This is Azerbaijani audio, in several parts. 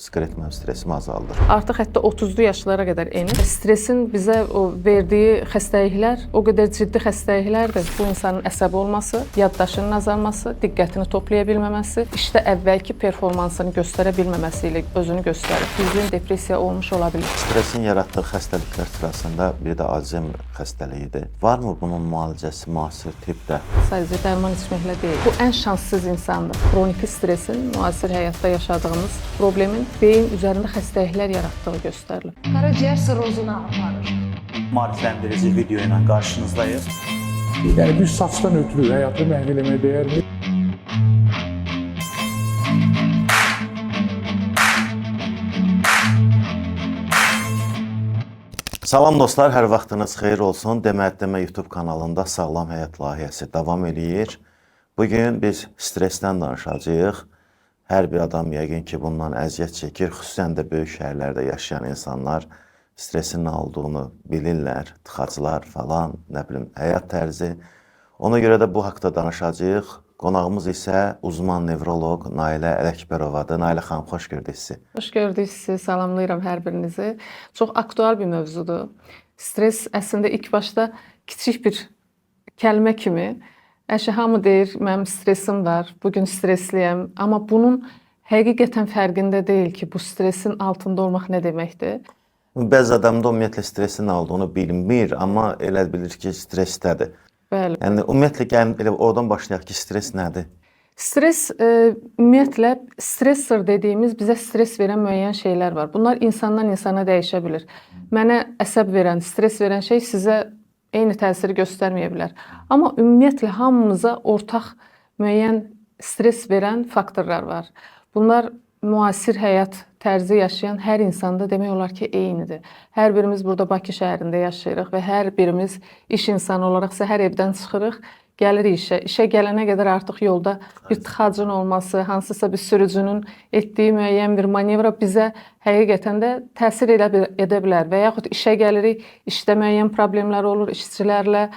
siqaret stresimi azaldır. Artıq hətta 30'lu yaşlara qədər enir. Stresin bizə o verdiyi xəstəliklər o qədər ciddi xəstəliklərdir. Bu insanın əsəbi olması, yaddaşının azalması, diqqətini toplaya bilməməsi, işdə əvvəlki performansını göstərə bilməməsi ilə özünü göstərir. Bildiyin depressiya olmuş ola bilər. Stresin yaratdığı xəstəliklər sırasında bir də Alzheimer xəstəliyidir. Varmı bunun müalicəsi müasir tibbdə? Sadəcə dərman içməklə deyil. Bu ən şanssız insandır. Xroniki stresin müasir həyatda yaşadığımız problemin beyin üzərində xəstəliklər yaratdığı göstərilir. Qaraciyər sirrozuna aparır. Maarifləndirici video ilə qarşınızdayıq. Yəni bir saçdan ötürü həyatı məhv eləməyə dəyərmi? Salam dostlar, hər vaxtınız xeyir olsun. Demə YouTube kanalında Sağlam Həyat layihəsi davam edir. Bugün biz stressdən danışacağıq. Hər bir adam yəqin ki, bundan əziyyət çəkir. Xüsusən də böyük şəhərlərdə yaşayan insanlar stressin nə olduğunu bilirlər. Tıxaclar falan, nə bilim, həyat tərzi. Ona görə də bu haqda danışacağıq. Qonağımız isə uzman nevroloq Nailə Ələkbərovadır. Nailə xanım, xoş gördük sizi. Xoş gördük sizi, salamlayıram hər birinizi. Çox aktual bir mövzudur. Stres əslində ilk başda kiçik bir kəlmə kimi. Hamı deyir, mənim stresim var, bugün stresliyəm. Amma bunun həqiqətən fərqində deyil ki, bu stresin altında olmaq nə deməkdir? Bəzi adamda ümumiyyətlə stresin nə olduğunu bilmir, amma elə bilir ki, stressdədir. Bəli. Yəni, ümumiyyətlə, gəlin elə oradan başlayaq ki, stres nədir? Stres, ümumiyyətlə, stressor dediyimiz bizə stres verən müəyyən şeylər var. Bunlar insandan insana dəyişə bilir. Mənə əsəb verən, stres verən şey sizə eyni təsiri göstərməyə bilər. Amma ümumiyyətlə hamımıza ortaq müəyyən stres verən faktorlar var. Bunlar müasir həyat tərzi yaşayan hər insanda demək olar ki, eynidir. Hər birimiz burada Bakı şəhərində yaşayırıq və hər birimiz iş insanı olaraq səhər evdən çıxırıq, gəlirik işə. İşə gələnə qədər artıq yolda bir tıxacın olması, hansısa bir sürücünün etdiyi müəyyən bir manevra bizə həqiqətən də təsir edə bilər. Və yaxud işə gəlirik, işdə müəyyən problemlər olur, işçilərlə,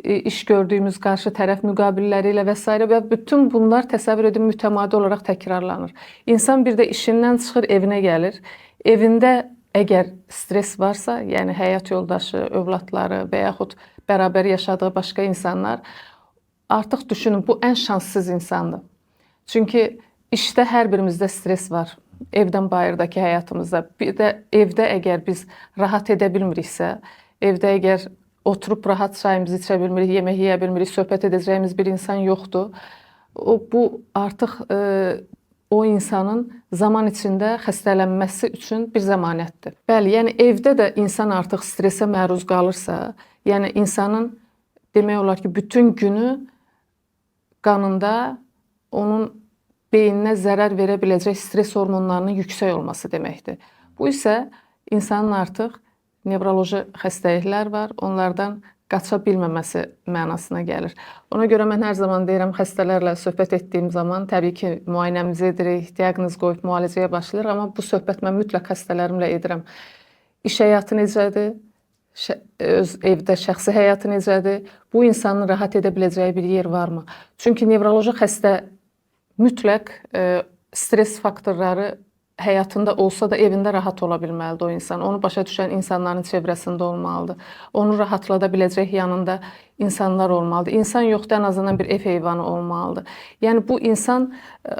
iş gördüyümüz qarşı tərəf müqabilləri ilə və s. və bütün bunlar təsəvvür edin mütəmadi olaraq təkrarlanır. İnsan bir də işindən çıxır, evinə gəlir. Evində əgər stres varsa, yəni həyat yoldaşı, övladları və yaxud bərabər yaşadığı başqa insanlar, artıq düşünün, bu ən şanssız insandır. Çünki işdə hər birimizdə stres var. Evdən bayırdakı həyatımızda. Bir də evdə əgər biz rahat edə bilmiriksə, evdə əgər oturub rahat çayımızı içə bilmirik, yemək yeyə bilmirik, söhbət edəcəyimiz bir insan yoxdur. Bu artıq o insanın zaman içində xəstələnməsi üçün bir zəmanətdir. Bəli, yəni evdə də insan artıq stresə məruz qalırsa, yəni insanın demək olar ki, bütün günü qanında onun beyninə zərər verə biləcək stres hormonlarının yüksək olması deməkdir. Bu isə insanın artıq nevroloji xəstəliklər var, onlardan qaça bilməməsi mənasına gəlir. Ona görə mən hər zaman deyirəm, xəstələrlə söhbət etdiyim zaman təbii ki, müayinəmizi edirik, diaqnoz qoyub müalicəyə başlayırıq, amma bu söhbət mən mütləq xəstələrimlə edirəm. İş həyatı necədir? Öz evdə şəxsi həyatı necədir? Bu insanın rahat edə biləcəyi bir yer varmı? Çünki nevroloji xəstə mütləq stres faktorları həyatında olsa da evində rahat ola bilməlidir o insan. Onu başa düşən insanların çevrəsində olmalıdır. Onu rahatlada biləcək yanında insanlar olmalıdır. İnsan yoxdur, ən azından bir ev heyvanı olmalıdır. Yəni bu insan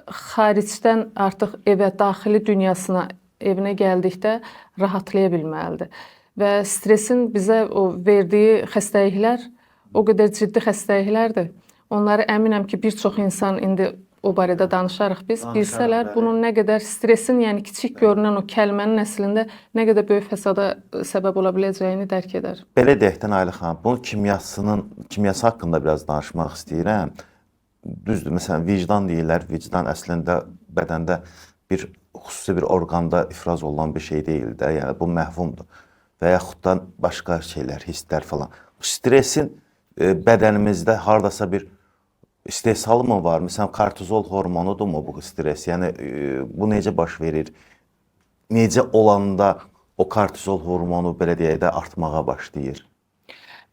xaricdən artıq evə, daxili dünyasına, evinə gəldikdə rahatlaya bilməlidir. Və stresin bizə o verdiyi xəstəliklər o qədər ciddi xəstəliklərdir. Onları əminəm ki, bir çox insan indi o barədə danışarıq biz. Bilsələr, bunun nə qədər stresin, yəni kiçik görünən o kəlmənin əslində nə qədər böyük fəsada səbəb ola biləcəyini dərk edər. Belə deyək də Nailə xanım, bunun kimyası haqqında biraz danışmaq istəyirəm. Düzdür, məsələn, vicdan deyirlər. Vicdan əslində bədəndə xüsusi bir orqanda ifraz olunan bir şey deyil də, yəni bu məhvumdur. Və yaxud da başqa şeylər, hisslər falan. Stresin bədənimizdə hardasa bir istehsalı mı var? Məsələn, kortizol hormonudur mu bu stres? Yəni, bu necə baş verir? Necə olanda o kortizol hormonu, belə deyək də, artmağa başlayır?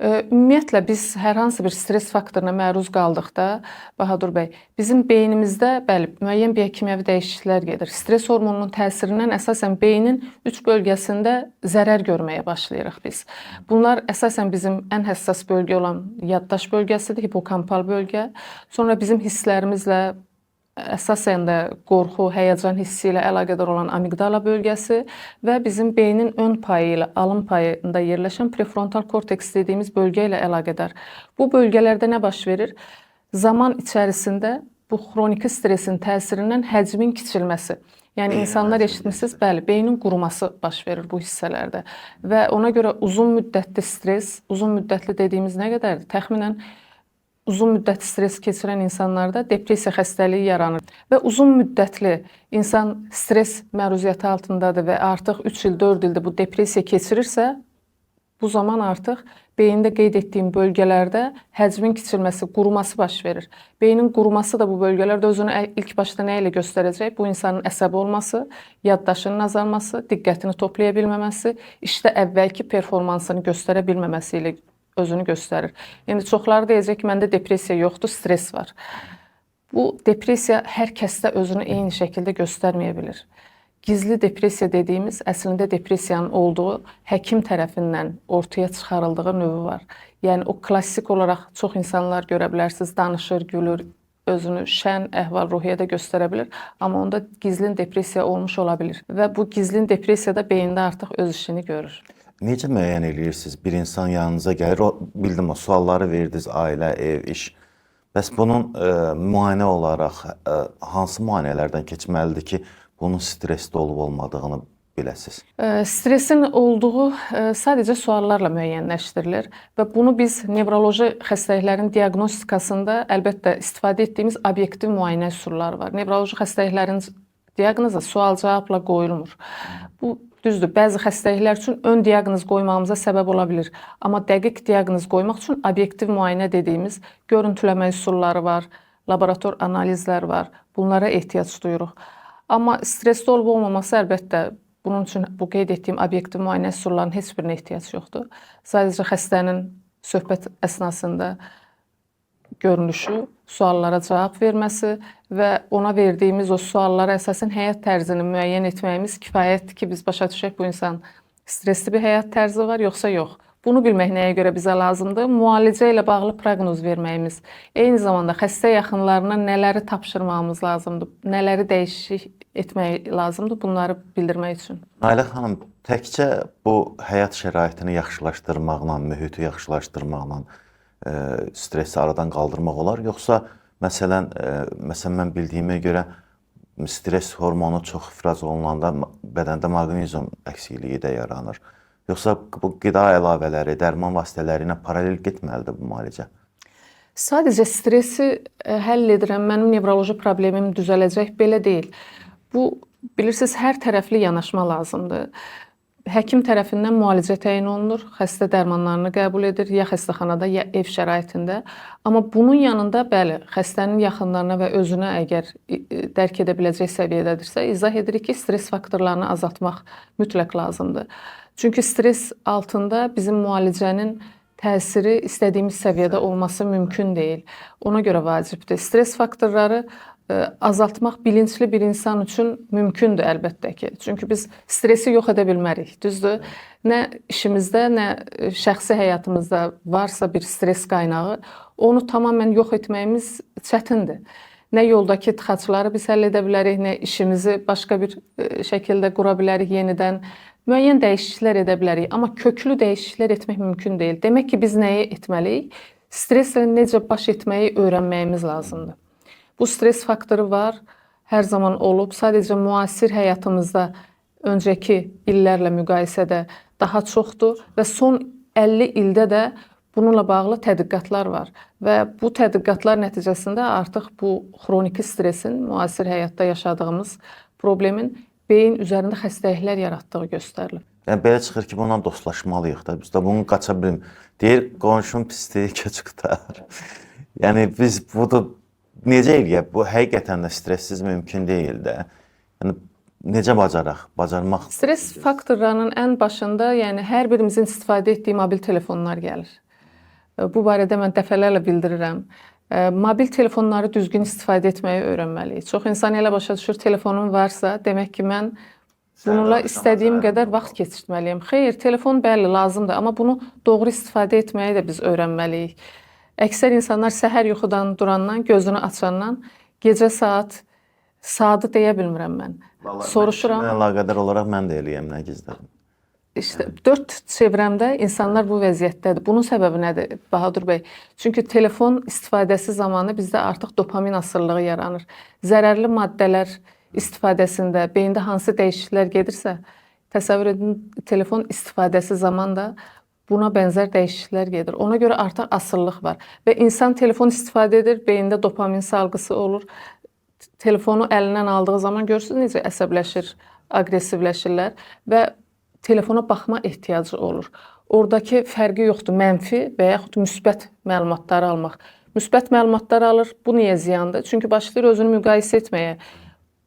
Ümumiyyətlə biz hər hansı bir stres faktoruna məruz qaldıqda, Bahadur bəy, bizim beynimizdə bəli, müəyyən biokimyəvi dəyişikliklər gedir. Stres hormonunun təsirindən əsasən beynin 3 bölgəsində zərər görməyə başlayırıq biz. Bunlar əsasən bizim ən həssas bölgə olan yaddaş bölgəsidir, hipokampal bölgə. Sonra bizim hisslərimizlə əsasən də qorxu, həyəcan hissi ilə əlaqədar olan amigdala bölgəsi və bizim beynin ön payı ilə alın payında yerləşən prefrontal korteks dediyimiz bölgə ilə əlaqədar. Bu bölgələrdə nə baş verir? Zaman içərisində bu xroniki stresin təsirindən həcmin kiçilməsi. Yəni insanlar eşitmisiniz, bəli, beynin quruması baş verir bu hissələrdə və ona görə uzun müddətli stres, uzun müddətli dediyimiz nə qədərdir? Təxminən uzun müddətli stres keçirən insanlarda depressiya xəstəliyi yaranır və uzun müddətli insan stres məruziyyəti altındadır və artıq 3 il, 4 ildir bu depressiya keçirirsə, bu zaman artıq beyində qeyd etdiyim bölgələrdə həcmin kiçilməsi, quruması baş verir. Beynin quruması da bu bölgələrdə özünü ilk başda nə ilə göstərəcək? Bu insanın əsəbi olması, yaddaşının azalması, diqqətini toplaya bilməməsi, işdə əvvəlki performansını göstərə bilməməsi ilə özünü göstərir. Yəni çoxları deyəcək ki, məndə depressiya yoxdur, stres var. Bu depressiya hər kəsdə özünü eyni şəkildə göstərməyə bilir. Gizli depressiya dediyimiz əslində depressiyanın olduğu həkim tərəfindən ortaya çıxarıldığı növü var. Yəni o klassik olaraq çox insanlar görə bilərsiniz, danışır, gülür, özünü şən, əhval-ruhiyyədə göstərə bilir, amma onda gizlin depressiya olmuş ola bilir və bu gizlin depressiyada beyində artıq öz işini görür. Necə müəyyən edirsiniz? Bir insan yanınıza gəlir, bildim o sualları verdiniz, ailə, ev, iş. Bəs bunun müayinə olaraq hansı müayinələrdən keçməlidir ki, bunun stresli olub-olmadığını biləsiniz? Stresin olduğu sadəcə suallarla müəyyənləşdirilir və bunu biz nevroloji xəstəliklərin diaqnostikasında əlbəttə istifadə etdiyimiz obyektiv müayinə üsulları var. Nevroloji xəstəliklərin diaqnozu sual-cavabla qoyulmur. Bu düzdür, bəzi xəstəliklər üçün ön diaqnoz qoymağımıza səbəb ola bilir. Amma dəqiq diaqnoz qoymaq üçün obyektiv müayinə dediyimiz görüntüləmə üsulları var, laborator analizlər var. Bunlara ehtiyac duyuruq. Amma stresli olub-olmaması əlbəttə bunun üçün bu qeyd etdiyim obyektiv müayinə üsullarının heç birinə ehtiyac yoxdur. Sadəcə xəstənin söhbət əsnasında görünüşü, suallara cavab verməsi və ona verdiyimiz o suallara əsasən həyat tərzini müəyyən etməyimiz kifayətdir ki, biz başa düşək bu insan stresli bir həyat tərzi var, yoxsa yox. Bunu bilmək nəyə görə bizə lazımdır? Müalicə ilə bağlı proqnoz verməyimiz. Eyni zamanda xəstə yaxınlarına nələri tapşırmamız lazımdır, nələri dəyişik etmək lazımdır, bunları bildirmək üçün. Nailə xanım, təkcə bu həyat şəraitini yaxşılaşdırmaqla, mühiti yaxşılaşdırmaqla stresi aradan qaldırmaq olar, yoxsa məsələn mən bildiyimə görə stres hormonu çox ifraz olunanda bədəndə maqnezium əksikliyi də yaranır. Yoxsa bu qida əlavələri, dərman vasitələri ilə paralel getməlidir bu müalicə? Sadəcə stresi həll edirəm, mənim nevroloji problemim düzələcək, belə deyil. Bu, bilirsiniz, hər tərəfli yanaşma lazımdır. Həkim tərəfindən müalicə təyin olunur, xəstə dərmanlarını qəbul edir, ya xəstəxanada, ya ev şəraitində. Amma bunun yanında, bəli, xəstənin yaxınlarına və özünə əgər dərk edə biləcək səviyyədədirsə, izah edirik ki, stres faktorlarını azaltmaq mütləq lazımdır. Çünki stres altında bizim müalicənin təsiri istədiyimiz səviyyədə olması mümkün deyil. Ona görə vacibdir. Stres faktorları azaltmaq bilinçli bir insan üçün mümkündür əlbəttə ki. Çünki biz stresi yox edə bilmərik, düzdür? Nə işimizdə, nə şəxsi həyatımızda varsa bir stres qaynağı, onu tamamən yox etməyimiz çətindir. Nə yoldakı tıxacları biz həll edə bilərik, nə işimizi başqa bir şəkildə qura bilərik yenidən. Müəyyən dəyişikliklər edə bilərik, amma köklü dəyişikliklər etmək mümkün deyil. Demək ki, biz nəyi etməliyik? Streslə necə baş etməyi öyrənməyimiz lazımdır. Bu stres faktoru var, hər zaman olub. Sadəcə müasir həyatımızda öncəki illərlə müqayisədə daha çoxdur və son 50 ildə də bununla bağlı tədqiqatlar var. Və bu tədqiqatlar nəticəsində artıq bu xroniki stresin, müasir həyatda yaşadığımız problemin beyin üzərində xəstəliklər yaratdığı göstərilir. Yəni belə çıxır ki, bundan dostlaşmalıyıq da. Biz də bunu qaça bilmirik. Deyir, qonşum pisdir, köçü qutar. Yəni biz bunu necə eləyək? Bu həqiqətən də stressiz mümkün deyil də. Yəni necə bacarmaq? Stres faktorlarının ən başında, yəni hər birimizin istifadə etdiyi mobil telefonlar gəlir. Bu barədə mən dəfələrlə bildirirəm. Mobil telefonları düzgün istifadə etməyi öyrənməliyik. Çox insan elə başa düşür, telefonum varsa, demək ki, mən bununla istədiyim qədər vaxt keçirtməliyəm. Xeyr, telefon bəli lazımdır, amma bunu doğru istifadə etməyi də biz öyrənməliyik. Əksər insanlar səhər yuxudan durandan, gözünü açandan gecə saatı deyə bilmirəm mən. Soruşuram. Mənimlə əlaqədar olaraq mən də eləyəm, nə gizlədim. İşte 4 çevrəmdə insanlar bu vəziyyətdədir. Bunun səbəbi nədir Bahadur bəy? Çünki telefon istifadəsi zamanı bizdə artıq dopamin asılılığı yaranır. Zərərli maddələr istifadəsində beyində hansı dəyişikliklər gedirsə, təsəvvür edin, telefon istifadəsi zamanı da buna bənzər dəyişikliklər gedir. Ona görə artıq asıllıq var və insan telefon istifadə edir, beyində dopamin salgısı olur. Telefonu əlindən aldığı zaman görürsünüz necə əsəbləşir, aqressivləşirlər və telefona baxma ehtiyacı olur. Oradakı fərqi yoxdur, mənfi və yaxud müsbət məlumatları almaq. Müsbət məlumatlar alır, bu niyə ziyandır? Çünki başlayır özünü müqayisə etməyə.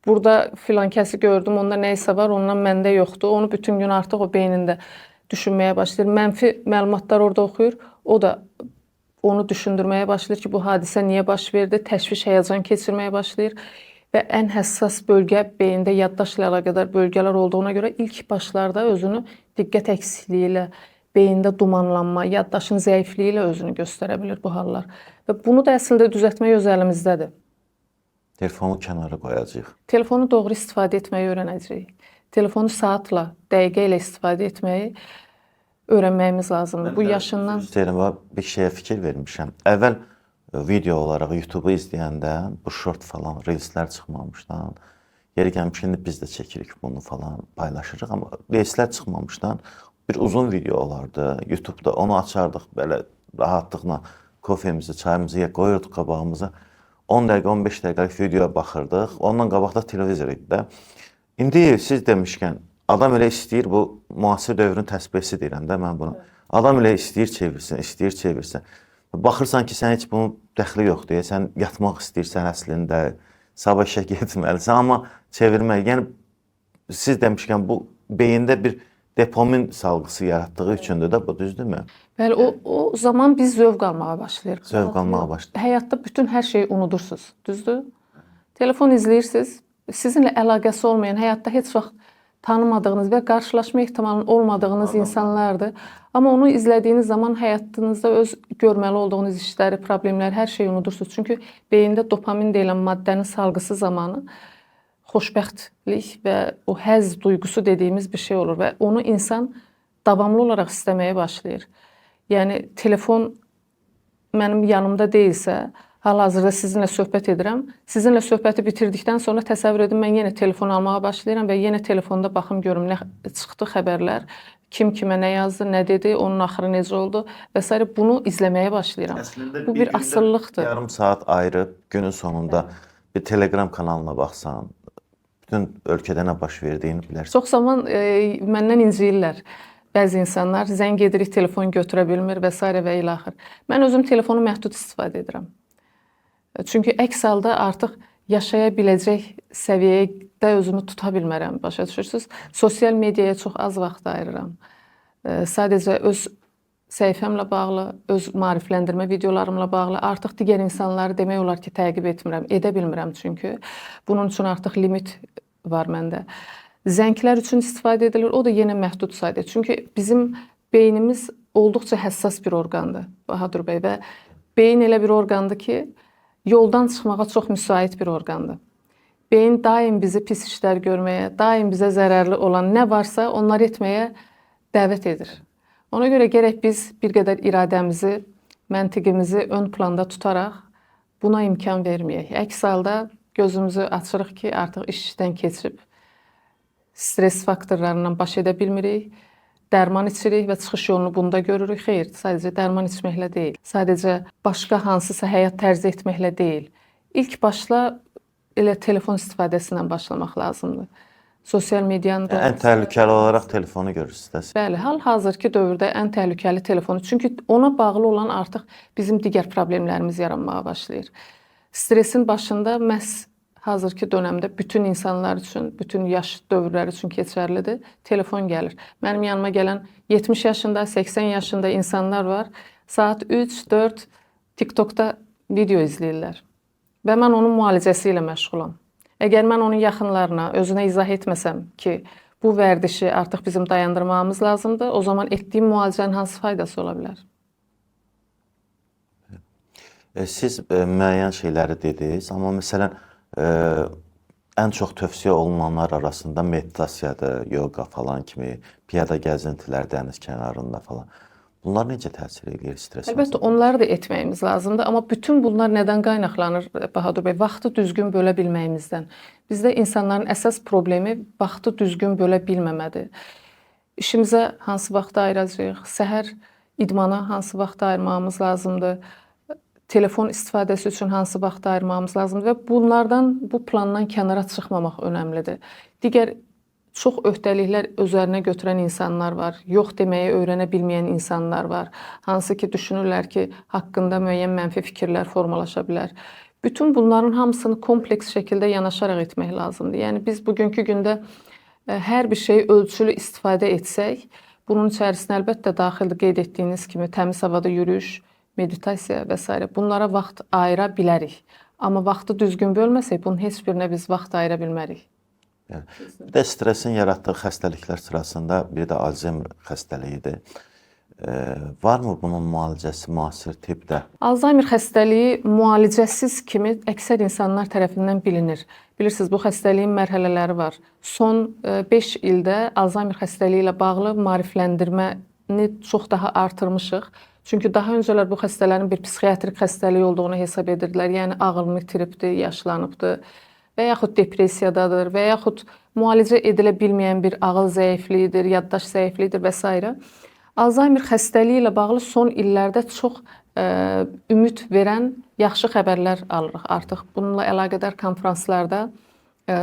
Burada filan kəsi gördüm, onda nə isə var, ondan məndə yoxdur. Onu bütün gün artıq o beynində düşünməyə başlayır. Mənfi məlumatlar orada oxuyur, o da onu düşündürməyə başlayır ki, bu hadisə niyə baş verdi? Təşviş, həyəcan keçirməyə başlayır. Və ən həssas bölgə beyində yaddaşla əlaqədar bölgələr olduğuna görə ilk başlarda özünü diqqət əksikliyi ilə, beyində dumanlanma, yaddaşın zəifliyi ilə özünü göstərə bilir bu hallar. Və bunu da əslində düzəltmək öz əlimizdədir. Telefonu kənara qoyacağıq. Telefonu doğru istifadə etməyi öyrənəcəyik. Telefonu saatla, dəqiqə ilə istifadə etməyi öyrənməyimiz lazımdır. Bu yaşından... İstəyirəm, bir şeyə fikir vermişəm. Əvvəl video olaraq YouTube-u izləyəndə bu short falan, reelslər çıxmamışdan, yeri gəlmişkən biz də çəkirik bunu falan, paylaşırıq, amma reelslər çıxmamışdan bir uzun video olardı YouTube-da. Onu açardıq belə rahatlıqla, kofemizi, çayımızı qoyurduq qabağımıza. 10 dəqiqə, 15 dəqiqəlik videoya baxırdıq. Ondan qabaqda televizor idi də. İndi siz demişkən, adam elə istəyir, bu müasir dövrün təsbihsi deyirəm də mən bunu. Adam elə istəyir çevirsin, istəyir çevirsin. Baxırsan ki, sən heç bunun dəxli yoxdur. Sən yatmaq istəyirsən əslində, sabah işə getməlisən, amma çevirmək. Yəni, siz demişkən, bu beyində bir dopamin salgısı yaratdığı üçündür də, bu düzdürmü? Bəli, o zaman biz zövq almağa başlayırıq. Zövq almağa başlayırıq. Həyatda bütün hər şeyi unudursunuz, düzdür? Telefon izləyirsiniz, sizinlə əlaqəsi olmayan, həyatda heç vaxt tanımadığınız və qarşılaşma ehtimalının olmadığınız insanlardır. Amma onu izlədiyiniz zaman həyatınızda öz görməli olduğunuz işləri, problemləri, hər şeyi unudursunuz. Çünki beyində dopamin deyilən maddənin salgısı zamanı xoşbəxtlik və o həzz duyğusu dediyimiz bir şey olur və onu insan davamlı olaraq istəməyə başlayır. Yəni, telefon mənim yanımda deyilsə, hal-hazırda sizinlə söhbət edirəm. Sizinlə söhbəti bitirdikdən sonra təsəvvür edin, mən yenə telefon almağa başlayıram və yenə telefonda baxım görüm nə çıxdı xəbərlər, kim kimə nə yazdı, nə dedi, onun axırı necə oldu və s. Bunu izləməyə başlayıram. Bu bir asılılıqdır. Yarım saat ayırıb günün sonunda bir Telegram kanalına baxsan, bütün ölkədə nə baş verdiyini bilərsən. Çox zaman məndən inciyirlər. Bəzi insanlar zəng edirik, telefon götürə bilmir və s. və ilə axır. Mən özüm telefonu məhdud istifadə edirəm. Çünki əks halda artıq yaşaya biləcək səviyyədə özümü tuta bilmərəm, başa düşürsünüz? Sosial mediaya çox az vaxt ayırıram. Sadəcə öz səhifəmlə bağlı, öz maarifləndirmə videolarımla bağlı artıq digər insanları demək olar ki, təqib etmirəm, edə bilmirəm çünki. Bunun üçün artıq limit var məndə. Zənglər üçün istifadə edilir, o da yenə məhdud sayda. Çünki bizim beynimiz olduqca həssas bir orqandır, Bahadur bəy, və beyin elə bir orqandır ki, yoldan çıxmağa çox müsait bir orqandır. Beyin daim bizi pis işlər görməyə, daim bizə zərərli olan nə varsa onları etməyə dəvət edir. Ona görə gərək biz bir qədər iradəmizi, məntiqimizi ön planda tutaraq buna imkan verməyək. Əks halda gözümüzü açırıq ki, artıq işdən keçib, stres faktorlarından baş edə bilmirik, dərman içirik və çıxış yolunu bunda görürük. Xeyr, sadəcə dərman içməklə deyil. Sadəcə başqa hansısa həyat tərzi etməklə deyil. İlk başla elə telefon istifadəsindən başlamaq lazımdır. Sosial medianın da... Ən təhlükəli olaraq telefonu görürsünüz. Bəli, hal-hazırki dövrdə ən təhlükəli telefonu. Çünki ona bağlı olan artıq bizim digər problemlərimiz yaranmağa başlayır. Stresin başında məhz hazırki dönəmdə bütün insanlar üçün, bütün yaş dövrləri üçün keçərlidir. Telefon gəlir. Mənim yanıma gələn 70 yaşında, 80 yaşında insanlar var. saat 3-4 TikTokda video izləyirlər. Və mən onun müalicəsi ilə məşğulam. Əgər mən onun yaxınlarına, özünə izah etməsəm ki, bu vərdişi artıq bizim dayandırmamız lazımdır, o zaman etdiyim müalicənin hansı faydası ola bilər? Siz müəyyən şeyləri dediniz, amma məsələn ən çox tövsiyə olunanlar arasında meditasiyadır, yoga falan kimi, piyada gəzintilər dəniz kənarında falan. Bunlar necə təsir edir stress? Əlbəttə, onları da etməyimiz lazımdır, amma bütün bunlar nədən qaynaqlanır Bahadur bəy? Vaxtı düzgün bölə bilməyimizdən. Bizdə insanların əsas problemi vaxtı düzgün bölə bilməmədir. İşimizə hansı vaxtı ayıracağıq? Səhər idmana hansı vaxtı ayırmamız lazımdır? Telefon istifadəsi üçün hansı vaxtı ayırmamız lazımdır və bunlardan, bu plandan kənara çıxmamaq önəmlidir. Digər çox öhdəliklər özlərinə götürən insanlar var, yox deməyi öyrənə bilməyən insanlar var. Hansı ki, düşünürlər ki, haqqında müəyyən mənfi fikirlər formalaşa bilər. Bütün bunların hamısını kompleks şəkildə yanaşaraq etmək lazımdır. Yəni biz bugünkü gündə hər bir şeyi ölçülü istifadə etsək, bunun içərisində əlbəttə daxildir qeyd etdiyiniz kimi təmiz havada yürüyüş, meditasiya və s. bunlara vaxt ayıra bilərik. Amma vaxtı düzgün bölməsək, bunun heç birinə biz vaxt ayıra bilmərik. Yəni, bir də stressin yaratdığı xəstəliklər sırasında bir də Alzheimer xəstəliyidir. Varmı bunun müalicəsi müasir tibbdə? Alzheimer xəstəliyi müalicəsiz kimi əksər insanlar tərəfindən bilinir. Bilirsiniz, bu xəstəliyin mərhələləri var. Son 5 ildə Alzheimer xəstəliyi ilə bağlı maarifləndirməni çox daha artırmışıq. Çünki daha öncələr bu xəstələrin bir psixiatrik xəstəlik olduğunu hesab edirdilər. Yəni ağlını itiribdir, yaşlanıbdır və yaxud depressiyadadır və yaxud müalicə edilə bilməyən bir ağıl zəifliyidir, yaddaş zəifliyidir və s. Alzheimer xəstəliyi ilə bağlı son illərdə çox ümid verən yaxşı xəbərlər alırıq artıq. Bununla əlaqədar konfranslarda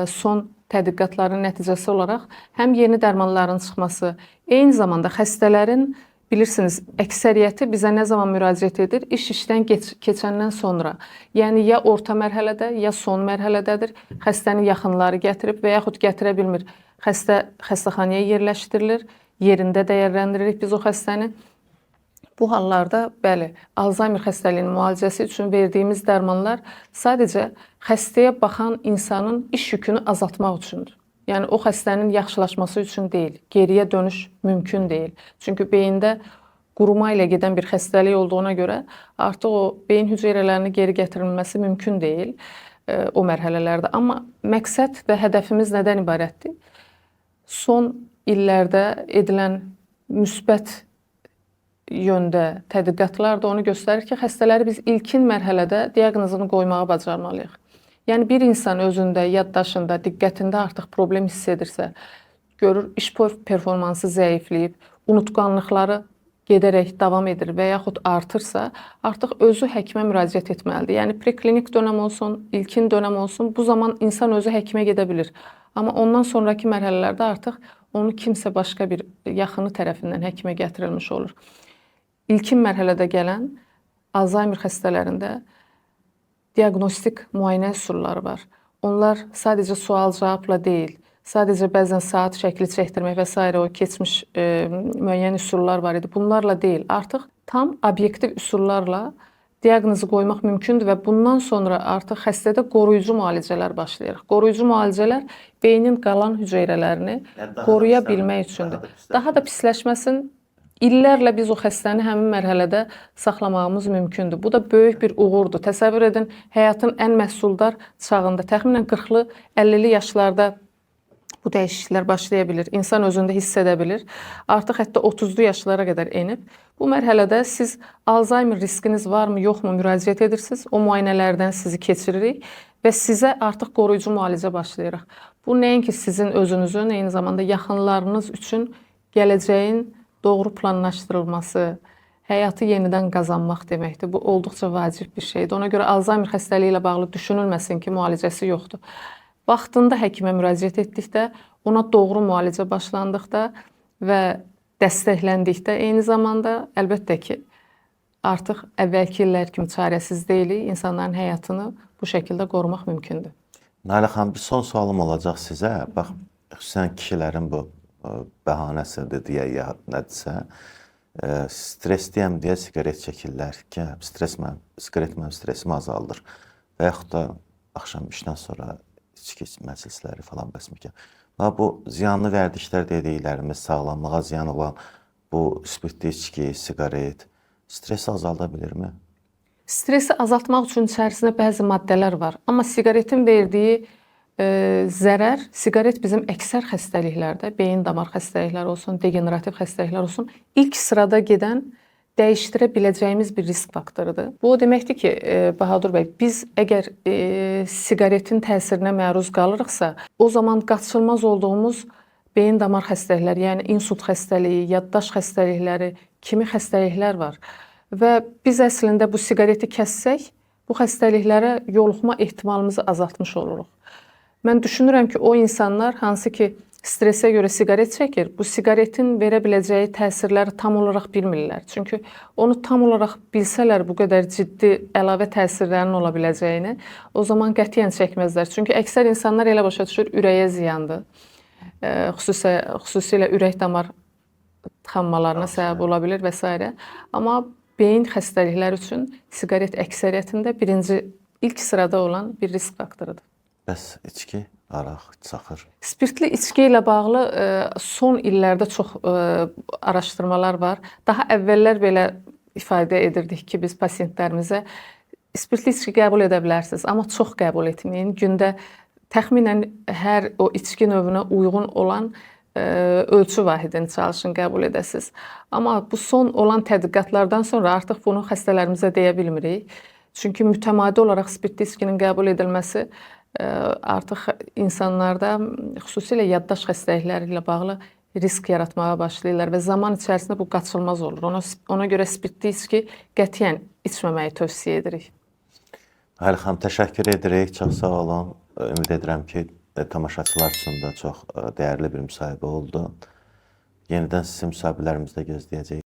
son tədqiqatların nəticəsi olaraq həm yeni dərmanların çıxması, eyni zamanda xəstələrin bilirsiniz, əksəriyyəti bizə nə zaman müraciət edir? İş işdən keçəndən sonra. Yəni, ya orta mərhələdə, ya son mərhələdədir. Xəstənin yaxınları gətirib və yaxud gətirə bilmir. Xəstə xəstəxanaya yerləşdirilir, yerində dəyərləndiririk biz o xəstəni. Bu hallarda, bəli, Alzheimer xəstəliyinin müalicəsi üçün verdiyimiz dərmanlar sadəcə xəstəyə baxan insanın iş yükünü azaltmaq üçündür. Yəni, o xəstənin yaxşılaşması üçün deyil, geriyə dönüş mümkün deyil. Çünki beyində quruma ilə gedən bir xəstəlik olduğuna görə artıq o beyin hüceyrələrinin geri gətirilməsi mümkün deyil o mərhələlərdə. Amma məqsəd və hədəfimiz nədən ibarətdir? Son illərdə edilən müsbət yöndə tədqiqatlar da onu göstərir ki, xəstələri biz ilkin mərhələdə diaqnozunu qoymağı bacarmalıyıq. Yəni, bir insan özündə, yaddaşında, diqqətində artıq problem hiss edirsə, görür, iş performansı zəifləyib, unutqanlıqları gedərək davam edir və yaxud artırsa, artıq özü həkimə müraciət etməlidir. Yəni, preklinik dönəm olsun, ilkin dönəm olsun, bu zaman insan özü həkimə gedə bilir. Amma ondan sonraki mərhələlərdə artıq onu kimsə başqa bir yaxını tərəfindən həkimə gətirilmiş olur. İlkin mərhələdə gələn Alzheimer xəstələrində diaqnostik müayinə üsulları var. Onlar sadəcə sual-cavabla deyil, sadəcə bəzən saat şəkli çəkdirmək və s. o keçmiş müəyyən üsullar var idi. Bunlarla deyil, artıq tam obyektiv üsullarla diaqnozu qoymaq mümkündür və bundan sonra artıq xəstədə qoruyucu müalicələr başlayır. Qoruyucu müalicələr beynin qalan hüceyrələrini qoruya bilmək üçündür. Daha da pisləşməsin. İllərlə biz o xəstəni həmin mərhələdə saxlamağımız mümkündür. Bu da böyük bir uğurdur. Təsəvvür edin, həyatın ən məhsuldar çağında, təxminən 40-lı, 50-li yaşlarda bu dəyişikliklər başlaya bilir. İnsan özündə hiss edə bilir. Artıq hətta 30-lu yaşlara qədər enib. Bu mərhələdə siz Alzheimer riskiniz varmı, yoxmu müraciət edirsiniz. O müayinələrdən sizi keçiririk və sizə artıq qoruyucu müalicə başlayırıq. Bu nəinki sizin özünüzün, eyni zamanda yaxınlarınız üçün gələcəyin doğru planlaşdırılması, həyatı yenidən qazanmaq deməkdir. Bu olduqca vacib bir şeydir. Ona görə Alzheimer xəstəliyi ilə bağlı düşünülməsin ki, müalicəsi yoxdur. Vaxtında həkimə müraciət etdikdə, ona doğru müalicə başlandıqda və dəstəkləndikdə, eyni zamanda əlbəttə ki, artıq əvvəlki illər kimi çarəsiz deyilik, insanların həyatını bu şəkildə qorumaq mümkündür. Nailə xanım, bir son sualım olacaq sizə. Bax, xüsusən kişilərin bu bəhanəsidir deyə ya nədirsə. Stresdiyəm deyə siqaret çəkirlər ki, siqaret mənim stresimi azaldır. Və yaxud da axşam işdən sonra içki məclisləri falan bəsməkən. Bu ziyanlı vərdişlər dediklərimiz, sağlamlığa ziyan olan bu spirtli içki, siqaret stresi azalda bilirmi? Stresi azaltmaq üçün içərisində bəzi maddələr var. Amma siqaretin verdiyi zərər, siqaret bizim əksər xəstəliklərdə, beyin damar xəstəlikləri olsun, degenerativ xəstəliklər olsun, ilk sırada gedən dəyişdirə biləcəyimiz bir risk faktorudur. Bu o deməkdir ki, Bahadur bəy, biz əgər siqaretin təsirinə məruz qalırıqsa, o zaman qaçılmaz olduğumuz beyin damar xəstəlikləri, yəni insult xəstəliyi, yaddaş xəstəlikləri kimi xəstəliklər var. Və biz əslində bu siqareti kəssək, bu xəstəliklərə yoluxma ehtimalımızı azaltmış oluruq. Mən düşünürəm ki, o insanlar hansı ki stresə görə siqaret çəkir, bu siqaretin verə biləcəyi təsirləri tam olaraq bilmirlər. Çünki onu tam olaraq bilsələr bu qədər ciddi əlavə təsirlərinin ola biləcəyini, o zaman qətiyyən çəkməzlər. Çünki əksər insanlar elə başa düşür, ürəyə ziyandır. Xüsusilə ürək damar tıxanmalarına səbəb ola bilər və s. Amma beyin xəstəlikləri üçün siqaret əksəriyyətində ilk sırada olan bir risk faktorudur. Bəs içki, araq, çaxır? Spirtli içki ilə bağlı son illərdə çox araşdırmalar var. Daha əvvəllər belə ifadə edirdik ki, biz pasiyentlərimizə spirtli içki qəbul edə bilərsiniz, amma çox qəbul etməyin. Gündə təxminən hər o içki növünə uyğun olan ölçü vahidini çalışın qəbul edəsiniz. Amma bu son olan tədqiqatlardan sonra artıq bunu xəstələrimizə deyə bilmirik. Çünki mütəmadi olaraq spirtli içkinin qəbul edilməsi artıq insanlarda xüsusilə yaddaş xəstəlikləri ilə bağlı risk yaratmağa başlayırlar və zaman içərisində bu qaçılmaz olur. Ona görə spirtli içki qətiyyən içməməyi tövsiyə edirik. Hayli xanım, təşəkkür edirik. Çox sağ olun. Ümid edirəm ki, tamaşaçılar üçün də çox dəyərli bir müsahibə oldu. Yenidən sizin müsahibələrimizdə gözləyəcəyik.